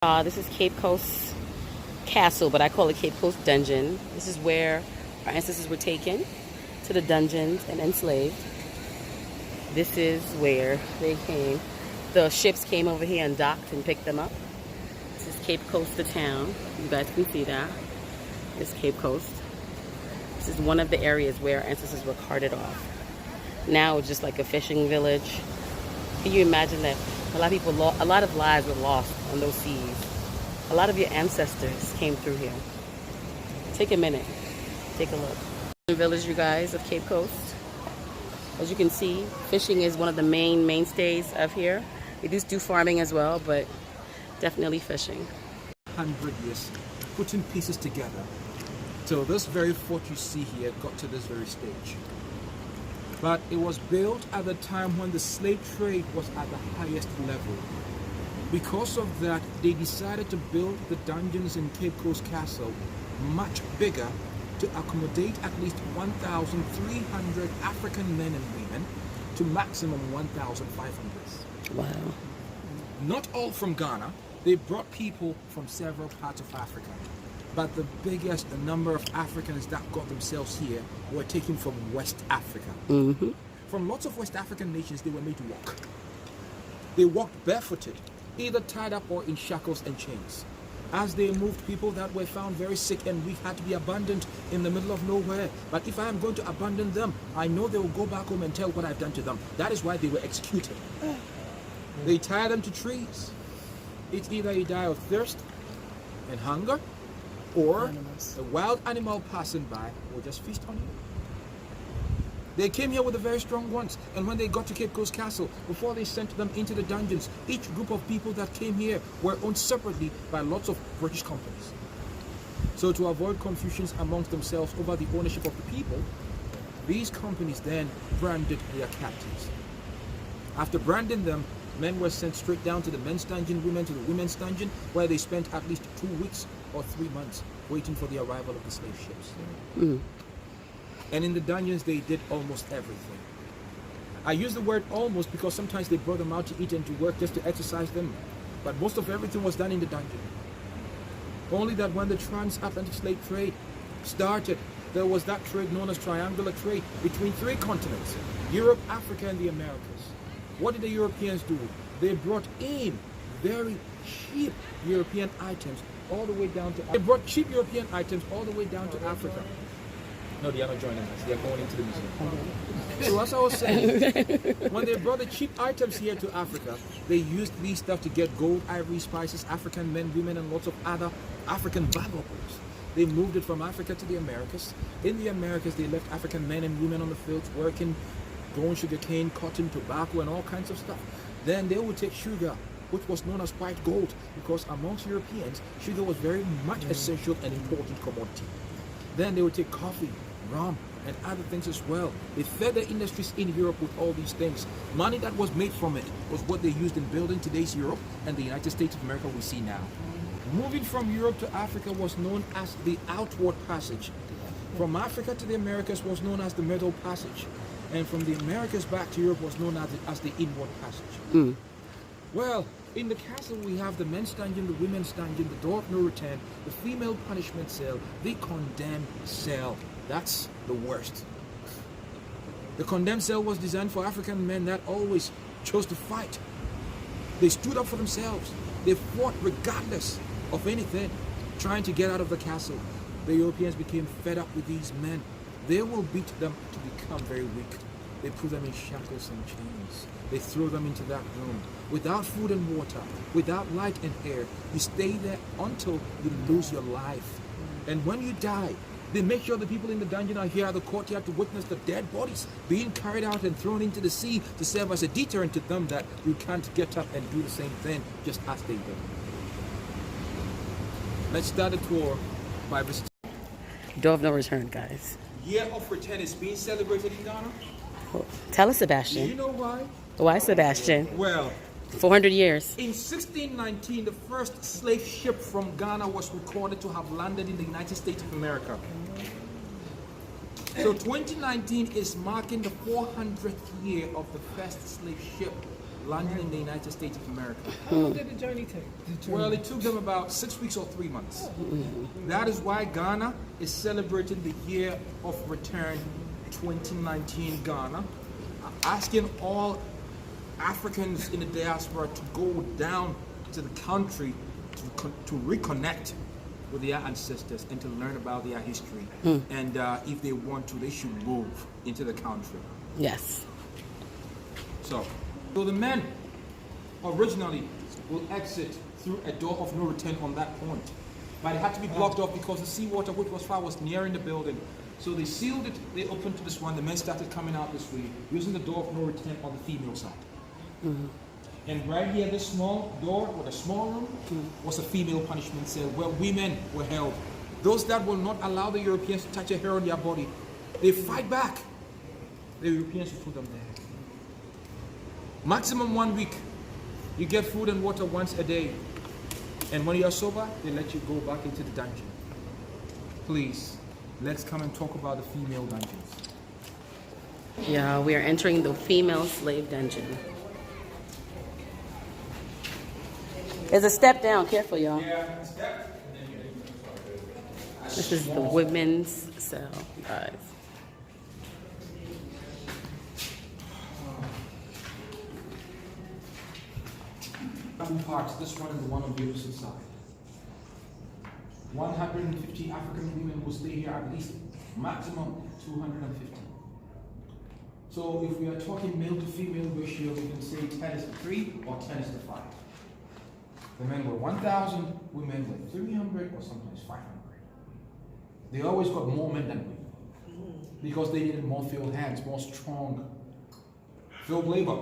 This is Cape Coast Castle, but I call it Cape Coast Dungeon. This is where our ancestors were taken to the dungeons and enslaved. This is where they came. The ships came over here and docked and picked them up. This is Cape Coast, the town. You guys can see that. This is Cape Coast. This is one of the areas where our ancestors were carted off. Now it's just like a fishing village. Can you imagine that a lot of people, a lot of lives were lost on those seas? A lot of your ancestors came through here. Take a minute, take a look. The village, you guys, of Cape Coast. As you can see, fishing is one of the main mainstays of here. We do farming as well, but definitely fishing. 100 years putting pieces together till this very fort you see here got to this very stage. But it was built at the time when the slave trade was at the highest level. Because of that, they decided to build the dungeons in Cape Coast Castle much bigger to accommodate at least 1,300 African men and women to maximum 1,500. Wow. Not all from Ghana. They brought people from several parts of Africa. But the biggest number of Africans that got themselves here were taken from West Africa. Mm-hmm. From lots of West African nations, they were made to walk. They walked barefooted, either tied up or in shackles and chains. As they moved, people that were found very sick and weak had to be abandoned in the middle of nowhere. But if I am going to abandon them, I know they will go back home and tell what I've done to them. That is why they were executed. They tie them to trees. It's either you die of thirst and hunger, or a wild animal passing by will just feast on you. They came here with the very strong ones, and when they got to Cape Coast Castle, before they sent them into the dungeons, each group of people that came here were owned separately by lots of British companies. So to avoid confusions amongst themselves over the ownership of the people, these companies then branded their captives. After branding them, men were sent straight down to the men's dungeon, women to the women's dungeon, where they spent at least 2 weeks or 3 months waiting for the arrival of the slave ships. Mm. And in the dungeons, they did almost everything. I use the word almost because sometimes they brought them out to eat and to work just to exercise them. But most of everything was done in the dungeon. Only that when the transatlantic slave trade started, there was that trade known as triangular trade between 3 continents, Europe, Africa, and the Americas. What did the Europeans do? They brought in very cheap European items all the way down to Africa. They brought cheap European items all the way down to Africa. No, they are not joining us. They are going into the museum. So as I was saying, when they brought the cheap items here to Africa, they used these stuff to get gold, ivory, spices, African men, women, and lots of other African valuables. They moved it from Africa to the Americas. In the Americas, they left African men and women on the fields working, growing sugarcane, cotton, tobacco, and all kinds of stuff. Then they would take sugar, which was known as white gold, because amongst Europeans, sugar was very much essential and important commodity. Then they would take coffee, rum, and other things as well. They fed the industries in Europe with all these things. Money that was made from it was what they used in building today's Europe and the United States of America we see now. Moving from Europe to Africa was known as the outward passage. From Africa to the Americas was known as the middle passage. And from the Americas back to Europe was known as the inward passage. Mm. Well, in the castle we have the men's dungeon, the women's dungeon, the door of no return, the female punishment cell, the condemned cell. That's the worst. The condemned cell was designed for African men that always chose to fight. They stood up for themselves. They fought regardless of anything, trying to get out of the castle. The Europeans became fed up with these men. They will beat them to become very weak. They put them in shackles and chains. They throw them into that room. Without food and water, without light and air, you stay there until you lose your life. And when you die, they make sure the people in the dungeon are here at the courtyard to witness the dead bodies being carried out and thrown into the sea to serve as a deterrent to them that you can't get up and do the same thing just as they did. Let's start a tour by visiting. Door of no return, guys. Year of Return is being celebrated in Ghana. Tell us, Do you Sebastian. know why? Why, Sebastian? Well, 400 years. in 1619, the first slave ship from Ghana was recorded to have landed in the United States of America. So 2019 is marking the 400th year of the first slave ship landing in the United States of America. How long did the journey take? Well, it took them about 6 weeks or 3 months. That is why Ghana is celebrating the year of return 2019 Ghana, asking all Africans in the diaspora to go down to the country to reconnect with their ancestors and to learn about their history. And if they want to, they should move into the country. Yes. So the men originally will exit through a door of no return on that point. But it had to be blocked off because the seawater, which was far, was nearing the building. So they sealed it, they opened to this one, the men started coming out this way, using the door of no return on the female side. And right here, this small door with a small room was a female punishment cell where women were held. Those that will not allow the Europeans to touch a hair on their body, they fight back. The Europeans will put them there. Maximum 1 week. You get food and water once a day. And when you're sober, they let you go back into the dungeon. Please, let's come and talk about the female dungeons. Yeah, we are entering the female slave dungeon. There's a step down. Careful, y'all. Yeah, step. This is the women's cell, guys. Two parts, this one and the one on the opposite side. 150 African women will stay here, at least maximum 250. So if we are talking male to female ratio, we can say 10:3 or 10:5. The men were 1,000, women were 300 or sometimes 500. They always got more men than women because they needed more field hands, more strong field labor.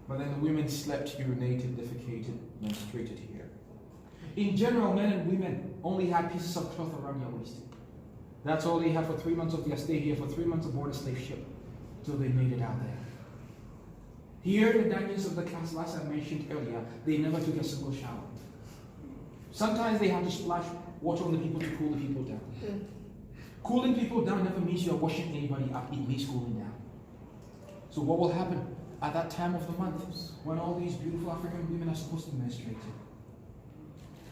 But then the women slept, urinated, defecated, menstruated here. In general, men and women only had pieces of cloth around their waist. That's all they had for 3 months of their stay here, for 3 months aboard a slave ship, till they made it out there. Here in the dungeons of the castle, as I mentioned earlier, they never took a single shower. Sometimes they had to splash water on the people to cool the people down. Cooling people down never means you're washing anybody up, it means cooling down. So what will happen at that time of the month when all these beautiful African women are supposed to menstruate?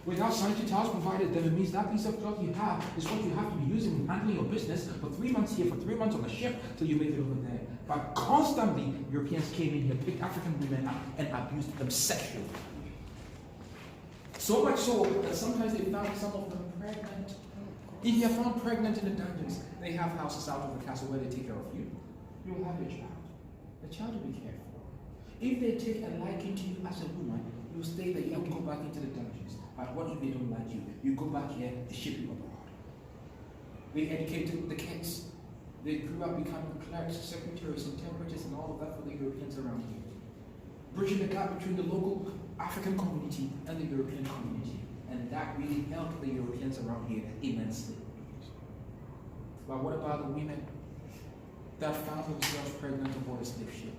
Without sanitary towels provided, then it means that piece of cloth you have is what you have to be using in handling your business for 3 months here, for 3 months on the ship, till you make it over there. But constantly, Europeans came in here, picked African women up, and abused them sexually. So much so that sometimes they found some of them pregnant. If you're found pregnant in the dungeons, they have houses out of the castle where they take care of you. You'll have a child. The child will be cared for. If they take a liking to you as a woman, you stay there, you don't go back into the dungeons. But what if they don't like you? You go back here, they ship you abroad. They educated the kids. They grew up becoming clerks, secretaries, interpreters, and all of that for the Europeans around here. Bridging the gap between the local African community and the European community. And that really helped the Europeans around here immensely. But what about the women that found themselves pregnant aboard a slave ship?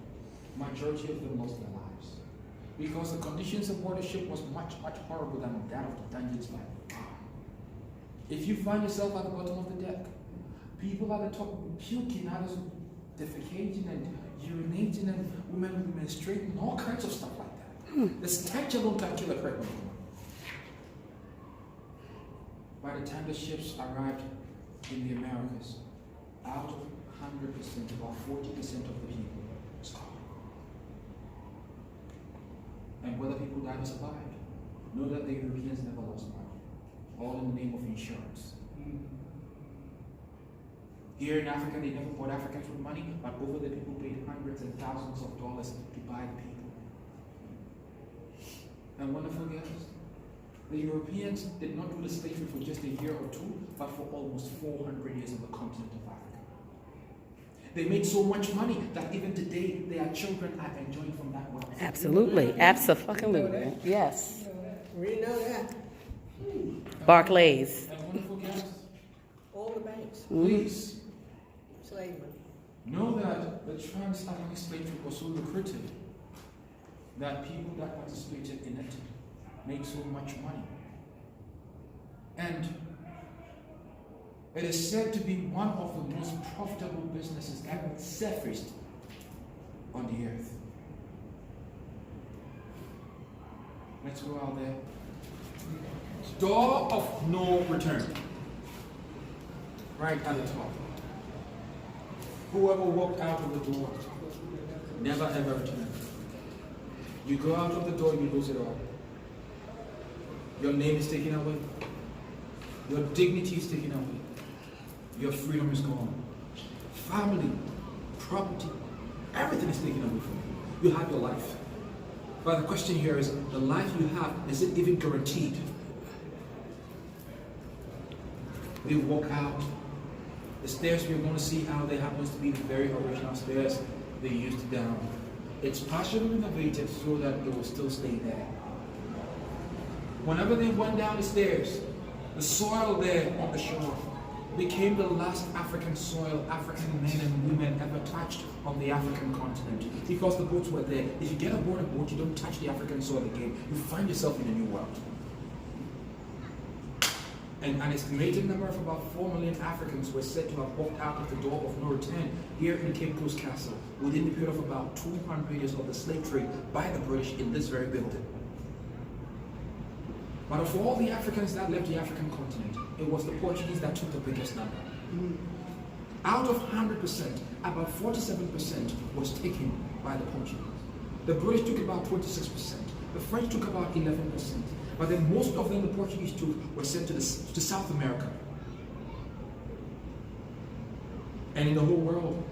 Majority of them lost their lives. Because the conditions aboard the ship was much, much horrible than that of the dungeons by far. If you find yourself at the bottom of the deck, people at the top puking, others defecating and urinating, and women menstruating, all kinds of stuff like that. The stench alone can kill a pregnant woman. By the time the ships arrived in the Americas, out of 100%, about 40% of the people was gone. And whether people died or survived, know that the Europeans never lost money, all in the name of insurance. Here in Africa, they never bought Africans with money, but over there, people paid hundreds and thousands of dollars to buy the people. And wonderful guys, the Europeans did not do the slavery for just a year or two, but for almost 400 years on the continent of Africa. They made so much money that even today, their children are enjoying from that wealth. Absolutely. Absolutely. Yes. We know that. Barclays. And wonderful guys, All the banks. please Slavery. know that the transatlantic slavery was so lucrative that people that participated in it made so much money. And it is said to be one of the most profitable businesses ever surfaced on the earth. Let's go out there. Door of no return. Right at the top. Whoever walked out of the door never ever returned. You go out of the door, you lose it all. Your name is taken away. Your dignity is taken away. Your freedom is gone. Family, property, everything is taken away from you. You have your life. But the question here is, the life you have, is it even guaranteed? We walk out. The stairs, we're going to see how they happen to be the very original stairs they used down. It's partially renovated so that it will still stay there. Whenever they went down the stairs, the soil there on the shore became the last African soil African men and women ever touched on the African continent, because the boats were there. If you get aboard a boat, you don't touch the African soil again. You find yourself in a new world. And an estimated number of about 4 million Africans were said to have walked out of the door of no return here in Cape Coast Castle within the period of about 200 years of the slave trade by the British in this very building. But of all the Africans that left the African continent, it was the Portuguese that took the biggest number. Out of 100%, about 47% was taken by the Portuguese. The British took about 26%. The French took about 11%. But then most of them, the Portuguese took, were sent to South America. And in the whole world,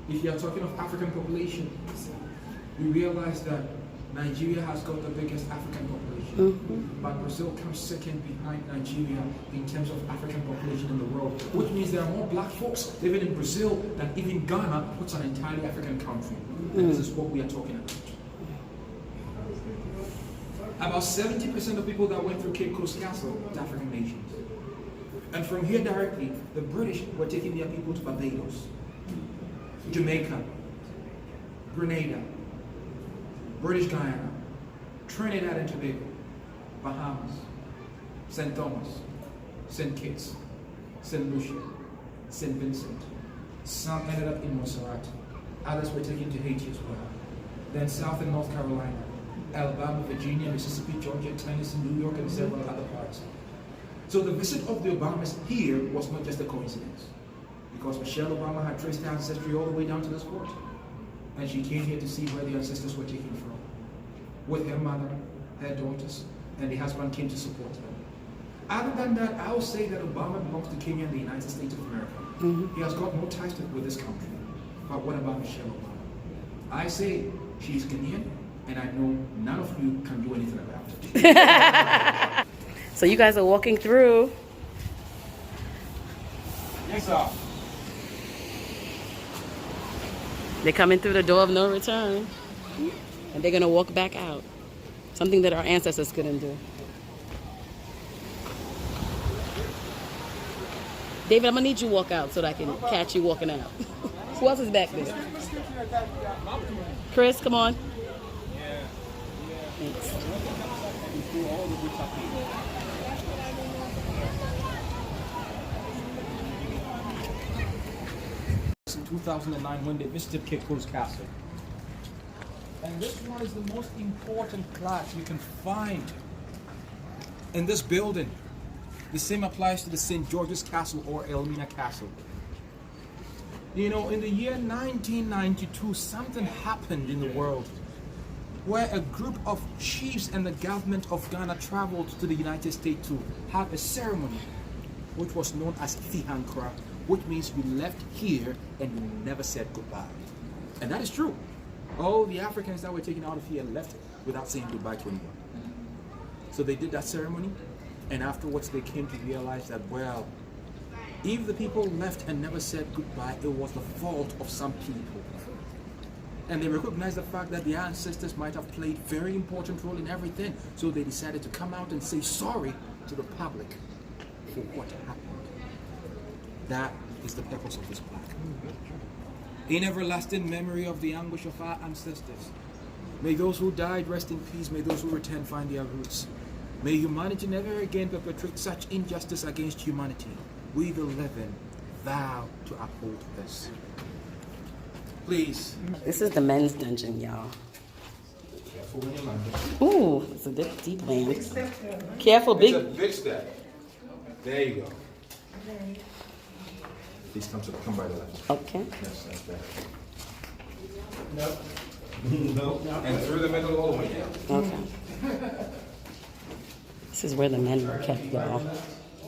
if you are talking of African population, we realize that Nigeria has got the biggest African population. But Brazil comes second behind Nigeria in terms of African population in the world, which means there are more black folks living in Brazil than even Ghana, which is an entirely African country. And this is what we are talking about. About 70% of people that went through Cape Coast Castle were African nations. And from here directly, the British were taking their people to Barbados, Jamaica, Grenada, British Guyana, Trinidad and Tobago, Bahamas, St. Thomas, St. Kitts, St. Lucia, St. Vincent. Some ended up in Montserrat. Others were taken to Haiti as well. Then South and North Carolina, Alabama, Virginia, Mississippi, Georgia, Tennessee, New York, and several other parts. So the visit of the Obamas here was not just a coincidence, because Michelle Obama had traced her ancestry all the way down to this port, and she came here to see where the ancestors were taken from, with her mother, her daughters, and the husband came to support her. Other than that, I will say that Obama belongs to Kenya and the United States of America. He has got no ties with this country. But what about Michelle Obama? I say she's Kenyan, and I know none of you can do anything about it. So you guys are walking through. Yes, sir. They're coming through the door of no return. And they're going to walk back out. Something that our ancestors couldn't do. David, I'm going to need you to walk out so that I can catch you walking out. Who else is back there? Chris, come on. Thanks. In 2009 when they visited Cape Coast Castle. And this one is the most important plaque you can find in this building. The same applies to the St. George's Castle or Elmina Castle. You know, in the year 1992, something happened in the world where a group of chiefs and the government of Ghana traveled to the United States to have a ceremony which was known as Fihankra, which means you left here and you never said goodbye. And that is true. All the Africans that were taken out of here left without saying goodbye to anyone. So they did that ceremony, and afterwards they came to realize that, well, if the people left and never said goodbye, it was the fault of some people. And they recognized the fact that their ancestors might have played a very important role in everything. So they decided to come out and say sorry to the public for what happened. That is the purpose of this plaque. In everlasting memory of the anguish of our ancestors, may those who died rest in peace, may those who return find their roots. May humanity never again perpetrate such injustice against humanity. We the living vow to uphold this. Please. This is the men's dungeon, y'all. for when you're landing. Ooh, it's a deep land. Careful, It's a big. big step. There you go. Please come by the left. Okay. Yes, that's better. No. And through the middle all the way down. Okay. This is where the men were kept, y'all.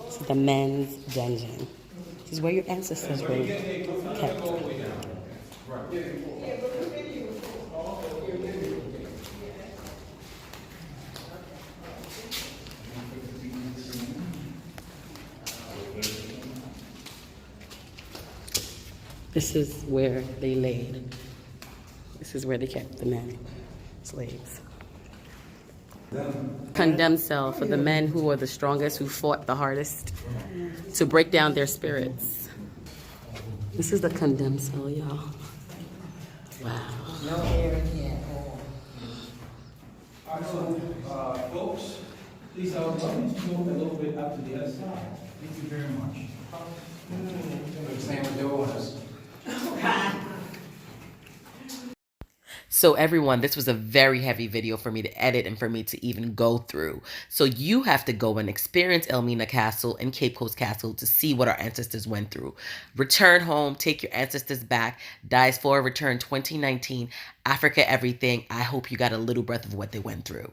This is the men's dungeon. This is where your ancestors were kept. This is where they laid. This is where they kept the men, slaves. Condemned cell for the men who were the strongest, who fought the hardest to break down their spirits. This is the condemned cell, y'all. Wow. No air in here at all. Folks, please allow me to go a little bit up to the other side. Thank you very much. Same with the owners. So everyone, this was a very heavy video for me to edit and for me to even go through. So you have to go and experience Elmina Castle and Cape Coast Castle to see what our ancestors went through. Return home, take your ancestors back. Diaspora Return 2019, Africa Everything. I hope you got a little breath of what they went through.